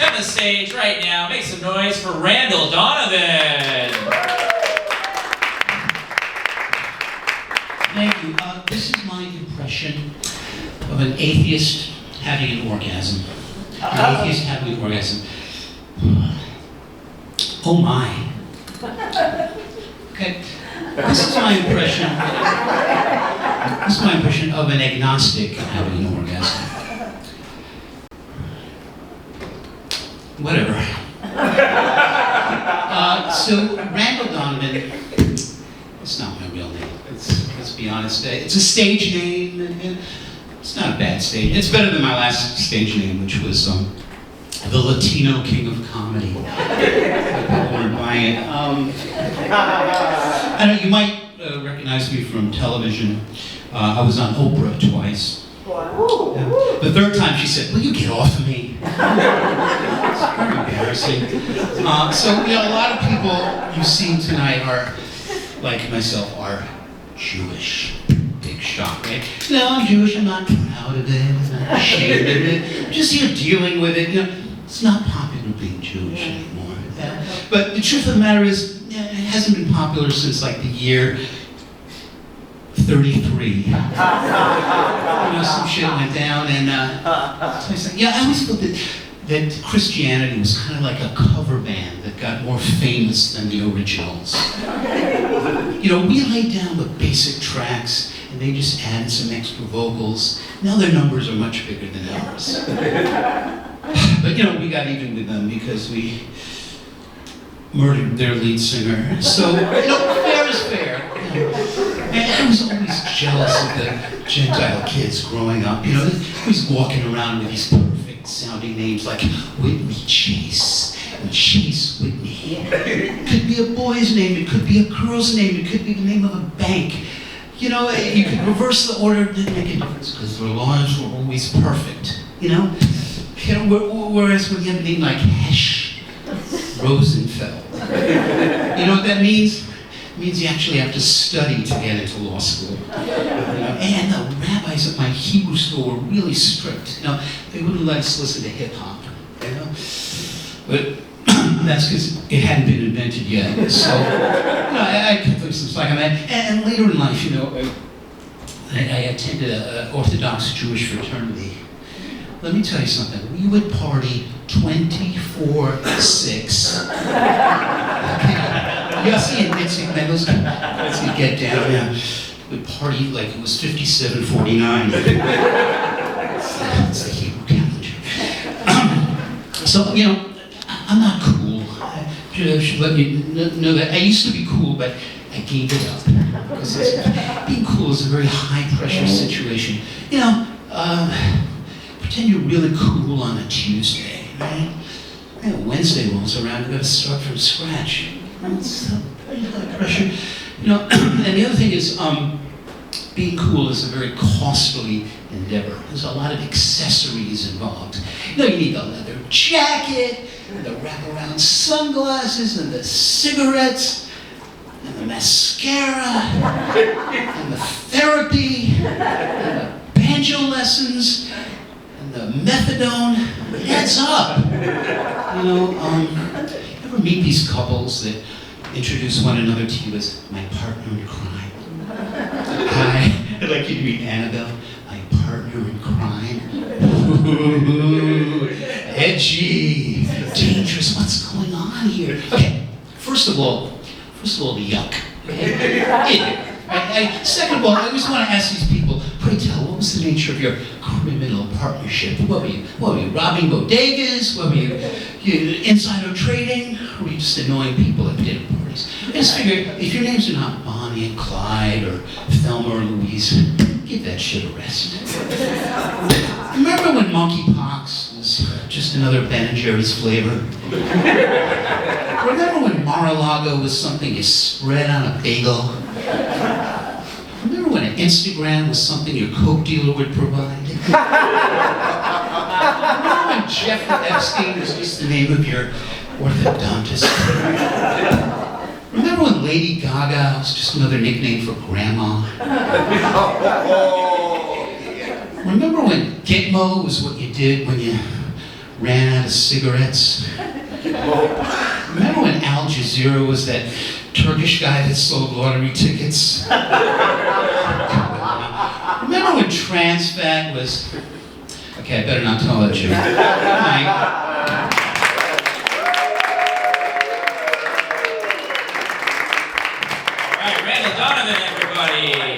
join the stage right now. Make some noise for Randall Donovan. Thank you. This is my impression of an atheist having an orgasm. An atheist having an orgasm. Oh my. Okay. This is my impression. This is my impression of an agnostic having an orgasm. Whatever. So Randall Donovan. It's not my real name. Let's be honest. It's a stage name. And it's not a bad stage. It's better than my last stage name, which was the Latino King of Comedy. People weren't buying it. I know you might recognize me from television. I was on Oprah twice. Wow. Yeah. The third time she said, "Will you get off of me?" It's very embarrassing. So a lot of people you see tonight are, like myself, are Jewish. Big shock, right? No, I'm Jewish. I'm not proud of it. I'm not ashamed of it. I'm just here dealing with it. It's not popular being Jewish anymore. Yeah. But the truth of the matter is, it hasn't been popular since like the year 33. Some shit went down, and I always thought that Christianity was kind of like a cover band that got more famous than the originals. We laid down the basic tracks, and they just added some extra vocals. Now their numbers are much bigger than ours. But we got even with them because we murdered their lead singer. So, fair is fair. And I was always jealous of the Gentile kids growing up. Always walking around with these perfect sounding names like Whitney Chase and Chase Whitney. It could be a boy's name, it could be a girl's name, it could be the name of a bank. You could reverse the order, it didn't make a difference because their lives were always perfect. Whereas when you have a name like Hesh Rosenfeld, you know what that means? It means you actually have to study to get into law school. And the rabbis at my Hebrew school were really strict. They wouldn't let us listen to hip hop. But that's because it hadn't been invented yet. So I cut them some slack on that. And later in life, I attended an Orthodox Jewish fraternity. Let me tell you something. We would party 24/6. Yossi and Nitzik, man, those guys would get down and would party like it was 57:49. It's the Hebrew calendar. So, I'm not cool. I should let you know that. I used to be cool, but I gave it up. Because being cool is a very high-pressure situation. Pretend you're really cool on a Tuesday, right? Wednesday rolls around, you've got to start from scratch. It's very high pressure. And the other thing is, being cool is a very costly endeavor. There's a lot of accessories involved. You need the leather jacket, and the wraparound sunglasses, and the cigarettes, and the mascara, and the therapy, and the banjo lessons, and the methadone. It adds up. Ever meet these couples that introduce one another to you as my partner in crime? Hi, I'd like you to meet Annabelle, my partner in crime. Ooh, edgy, dangerous. What's going on here? Okay, first of all, the yuck. Okay? Second of all, I always want to ask these people, pray tell, what was the nature of your criminal partnership? What were you robbing bodegas? What were you insider trading? Or were you just annoying people at dinner parties? I just figure, if your names are not Bonnie and Clyde or Thelma or Louise, give that shit a rest. Remember when monkeypox was just another Ben & Jerry's flavor? Remember when Mar-a-Lago was something you spread on a bagel? Remember when Instagram was something your coke dealer would provide? Remember when Jeffrey Epstein was just the name of your orthodontist? Remember when Lady Gaga was just another nickname for grandma? Remember when Gitmo was what you did when you ran out of cigarettes. Remember when Al Jazeera was that Turkish guy that sold lottery tickets? Remember when trans fat was... Okay, I better not tell that joke. All right, Randall Donovan, everybody.